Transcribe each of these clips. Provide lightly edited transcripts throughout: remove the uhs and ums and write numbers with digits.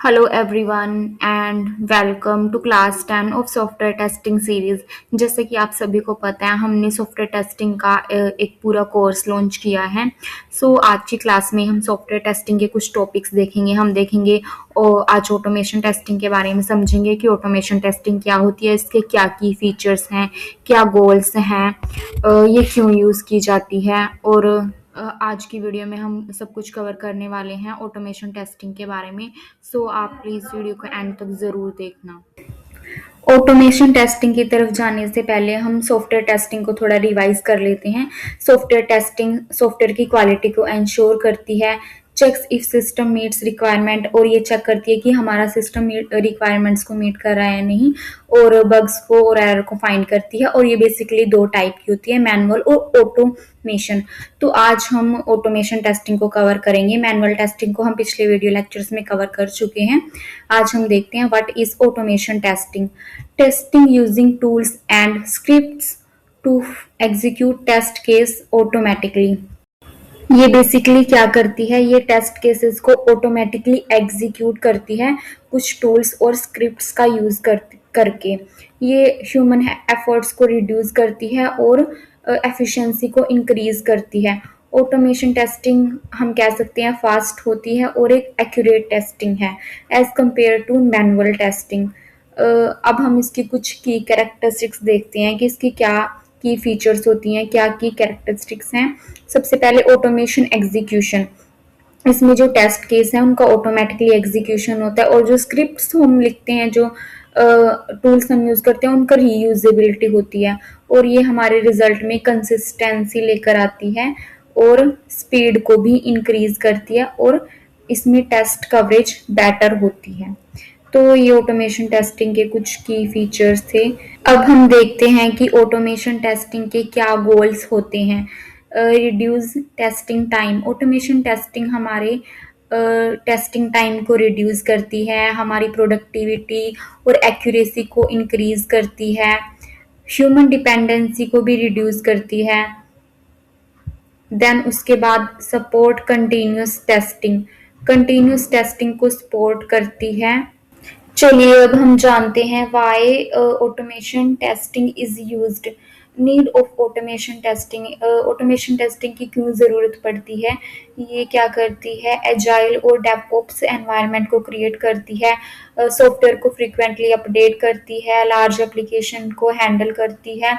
Hello everyone and welcome to class 10 of software testing series. जैसे कि आप सभी को पता है, हमने सॉफ्टवेयर टेस्टिंग का एक पूरा कोर्स लॉन्च किया है। आज की क्लास में हम सॉफ्टवेयर टेस्टिंग के कुछ टॉपिक्स देखेंगे। हम देखेंगे और आज ऑटोमेशन टेस्टिंग के बारे में समझेंगे कि ऑटोमेशन टेस्टिंग क्या होती है, इसके क्या की फीचर्स हैं, क्या गोल्स हैं, ये क्यों यूज़ की जाती है। और आज की वीडियो में हम सब कुछ कवर करने वाले हैं ऑटोमेशन टेस्टिंग के बारे में। आप प्लीज़ वीडियो को एंड तक ज़रूर देखना। ऑटोमेशन टेस्टिंग की तरफ जाने से पहले हम सॉफ्टवेयर टेस्टिंग को थोड़ा रिवाइज कर लेते हैं। सॉफ्टवेयर टेस्टिंग सॉफ्टवेयर की क्वालिटी को इंश्योर करती है, checks if system meets requirement, और ये चेक करती है कि हमारा सिस्टम रिक्वायरमेंट्स को मीट कर रहा है या नहीं, और बग्स को और एरर को फाइंड करती है। और ये बेसिकली दो टाइप की होती है, मैनुअल और ऑटोमेशन। तो आज हम ऑटोमेशन टेस्टिंग को कवर करेंगे। मैनुअल टेस्टिंग को हम पिछले वीडियो लेक्चर्स में कवर कर चुके हैं। आज हम देखते हैं what is automation testing. Testing using tools and scripts to execute test case automatically. ये बेसिकली क्या करती है, ये टेस्ट केसेस को ऑटोमेटिकली एग्जीक्यूट करती है कुछ टूल्स और स्क्रिप्ट्स का यूज करके। ये ह्यूमन एफर्ट्स को रिड्यूस करती है और एफिशिएंसी को इंक्रीज करती है। ऑटोमेशन टेस्टिंग हम कह सकते हैं फास्ट होती है और एक एक्यूरेट टेस्टिंग है as compare to manual testing. अब हम इसकी कुछ की कैरेक्टरिस्टिक्स देखते हैं कि इसकी क्या की फीचर्स होती हैं, क्या की कैरेक्टरिस्टिक्स हैं। सबसे पहले ऑटोमेशन एग्जीक्यूशन। इसमें जो टेस्ट केस है उनका ऑटोमेटिकली एग्जीक्यूशन होता है, और जो स्क्रिप्ट्स हम लिखते हैं, जो टूल्स हम यूज करते हैं, उनका रीयूजेबिलिटी होती है, और ये हमारे रिजल्ट में कंसिस्टेंसी लेकर आती है और स्पीड को भी इंक्रीज करती है, और इसमें टेस्ट कवरेज बेटर होती है। तो ये ऑटोमेशन टेस्टिंग के कुछ की फीचर्स थे। अब हम देखते हैं कि ऑटोमेशन टेस्टिंग के क्या गोल्स होते हैं। Reduce testing time. Automation testing हमारे टेस्टिंग टाइम को रिड्यूस करती है, हमारी प्रोडक्टिविटी और एक्यूरेसी को इंक्रीज करती है, ह्यूमन डिपेंडेंसी को भी रिड्यूस करती है। देन उसके बाद support continuous testing. Continuous testing को सपोर्ट करती है। चलिए अब हम जानते हैं why automation testing is used. Need of automation testing. Automation testing की क्यों ज़रूरत पड़ती है, ये क्या करती है, एजाइल और डेवऑप्स एनवायरनमेंट को क्रिएट करती है, सॉफ्टवेयर को फ्रीक्वेंटली अपडेट करती है, लार्ज एप्लीकेशन को हैंडल करती है,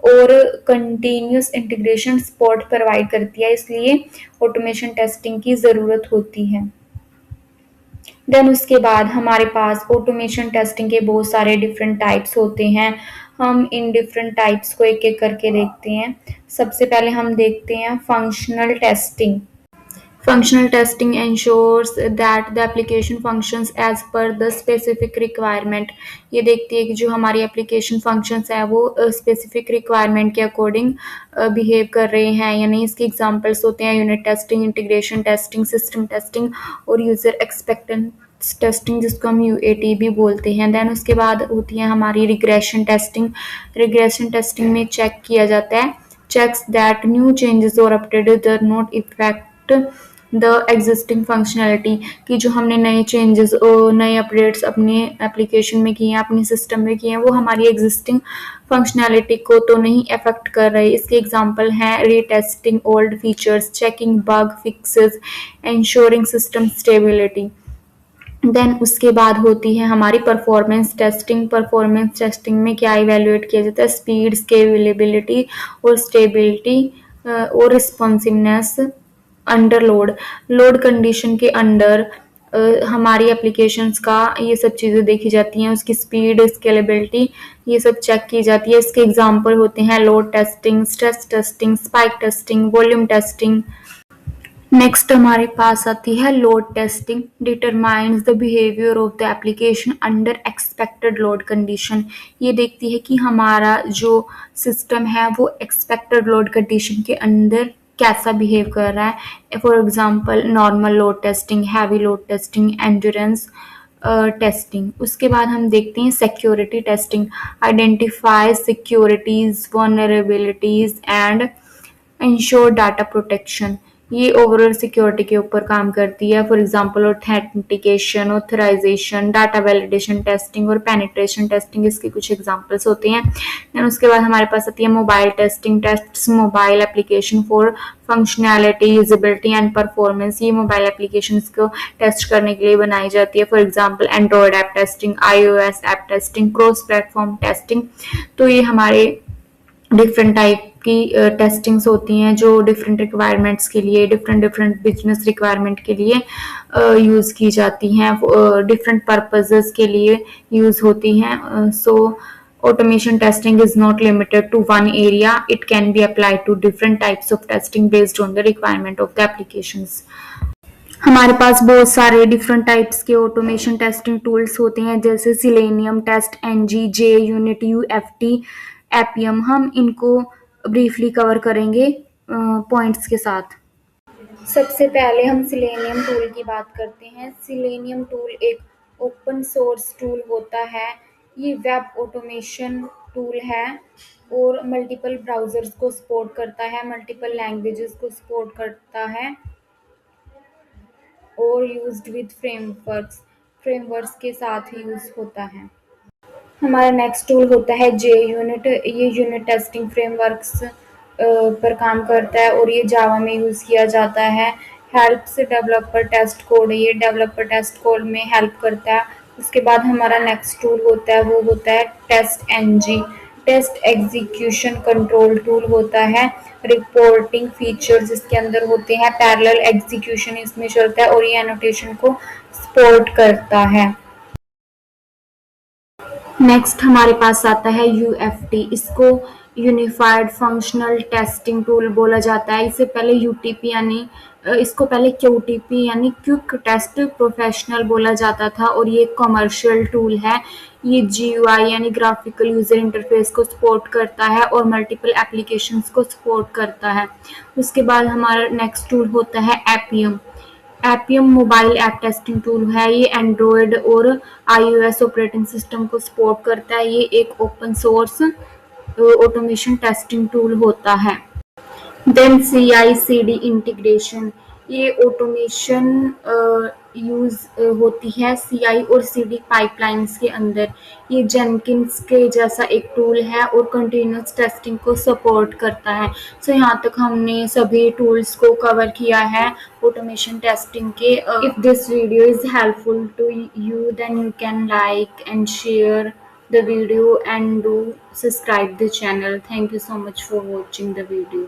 और कंटिन्यूस इंटीग्रेशन सपोर्ट प्रोवाइड करती है। इसलिए ऑटोमेशन टेस्टिंग की ज़रूरत होती है। देन उसके बाद हमारे पास ऑटोमेशन टेस्टिंग के बहुत सारे डिफरेंट टाइप्स होते हैं। हम इन डिफरेंट टाइप्स को एक एक करके देखते हैं। सबसे पहले हम देखते हैं functional testing. Functional testing ensures that the application functions as per the specific requirement। ये देखती है कि जो हमारी एप्लीकेशन फंक्शंस है वो स्पेसिफिक रिक्वायरमेंट के अकॉर्डिंग बिहेव कर रहे हैं या नहीं। इसके एग्जांपल्स होते हैं unit testing, integration testing, system testing और यूजर एक्सपेक्टेंस टेस्टिंग, जिसको हम यूएटी भी बोलते हैं। देन उसके बाद होती है हमारी रिग्रेशन टेस्टिंग। रिग्रेशन टेस्टिंग में चेक किया जाता है, checks that new changes or updated do not affect the existing functionality, कि जो हमने नए चेंजेस और नए अपडेट्स अपने एप्लीकेशन में किए हैं, अपने सिस्टम में किए हैं, वो हमारी एग्जिस्टिंग फंक्शनैलिटी को तो नहीं अफेक्ट कर रहे। इसके एग्जांपल हैं retesting old features, checking bug fixes, ensuring system stability. Then उसके बाद होती है हमारी परफॉर्मेंस टेस्टिंग। परफॉर्मेंस टेस्टिंग में क्या इवेल्युएट किया जाता है, स्पीड, स्केलेबिलिटी और स्टेबिलिटी और responsiveness under load. Load condition के अंडर हमारी एप्लीकेशंस का ये सब चीज़ें देखी जाती हैं, उसकी स्पीड, स्केलेबिलिटी, ये सब चेक की जाती है। इसके एग्जांपल होते हैं load testing, stress testing, spike testing, volume testing. Next हमारे पास आती है load testing. Determines the behaviour of the application under expected load condition. ये देखती है कि हमारा जो सिस्टम है वो एक्सपेक्टेड लोड कंडीशन के अंदर कैसा बिहेव कर रहा है। For example normal load testing, heavy load testing, endurance testing. उसके बाद हम देखते हैं security testing. Identify securities, vulnerabilities and ensure data protection. ये ओवरऑल सिक्योरिटी के ऊपर काम करती है। For example authentication, authorization, data validation testing और पेनिट्रेशन टेस्टिंग इसके कुछ एग्जांपल्स होते हैं। देन उसके बाद हमारे पास आती है mobile testing, tests mobile application for functionality, usability and performance. ये मोबाइल एप्लीकेशंस को टेस्ट करने के लिए बनाई जाती है। For example Android app testing, iOS app testing, cross platform testing. तो ये हमारे डिफरेंट टाइप की टेस्टिंग्स होती हैं जो डिफरेंट रिक्वायरमेंट्स के लिए, डिफरेंट डिफरेंट बिजनेस रिक्वायरमेंट के लिए यूज़ की जाती हैं, डिफरेंट पर्पजेस के लिए यूज़ होती हैं। सो automation testing is not limited to one area. It can be applied to different types of testing based on the requirement of the applications. हमारे पास बहुत सारे डिफरेंट टाइप्स के ऑटोमेशन टेस्टिंग टूल्स होते हैं जैसे सिलेनियम टेस्ट, एनजी, जे unit, UFT, APM. हम इनको briefly cover करेंगे पॉइंट्स के साथ। सबसे पहले हम सिलेनियम टूल की बात करते हैं। सिलेनियम टूल एक ओपन सोर्स टूल होता है। ये वेब ऑटोमेशन टूल है और मल्टीपल ब्राउजर्स को सपोर्ट करता है, मल्टीपल लैंग्वेजेस को सपोर्ट करता है और यूज्ड विद फ्रेमवर्क्स के साथ यूज होता है। हमारा नेक्स्ट टूल होता है जे यूनिट। ये यूनिट टेस्टिंग फ्रेमवर्क्स पर काम करता है और ये जावा में यूज़ किया जाता है। हेल्प्स डेवलपर टेस्ट कोड, ये डेवलपर टेस्ट कोड में हेल्प करता है। उसके बाद हमारा नेक्स्ट टूल होता है वो होता है TestNG. Test execution control tool होता है। रिपोर्टिंग फीचर्स इसके अंदर होते हैं, पैरेलल एग्जीक्यूशन इसमें चलता है और ये एनोटेशन को सपोर्ट करता है। नेक्स्ट हमारे पास आता है यूएफटी। इसको यूनिफाइड फंक्शनल टेस्टिंग टूल बोला जाता है। इससे पहले यूटीपी यानी इसको पहले क्यूटीपी यानी क्विक टेस्ट प्रोफेशनल बोला जाता था और ये कमर्शियल टूल है। ये जीयूआई यानी ग्राफिकल यूजर इंटरफेस को सपोर्ट करता है और मल्टीपल एप्लीकेशंस को सपोर्ट करता है। उसके बाद हमारा नेक्स्ट टूल होता है Appium. Appium mobile app testing tool है। ये एंड्रॉयड और iOS ऑपरेटिंग सिस्टम को सपोर्ट करता है। ये एक open source automation testing tool होता है। Then CI/CD integration. ये ऑटोमेशन यूज होती है CI और CD पाइपलाइंस के अंदर। ये जेनकिंस के जैसा एक टूल है और कंटिन्यूस टेस्टिंग को सपोर्ट करता है। सो यहाँ तक हमने सभी टूल्स को कवर किया है ऑटोमेशन टेस्टिंग के। If this video is helpful to you then you can like and share the video and do subscribe the channel. Thank you so much for watching the video.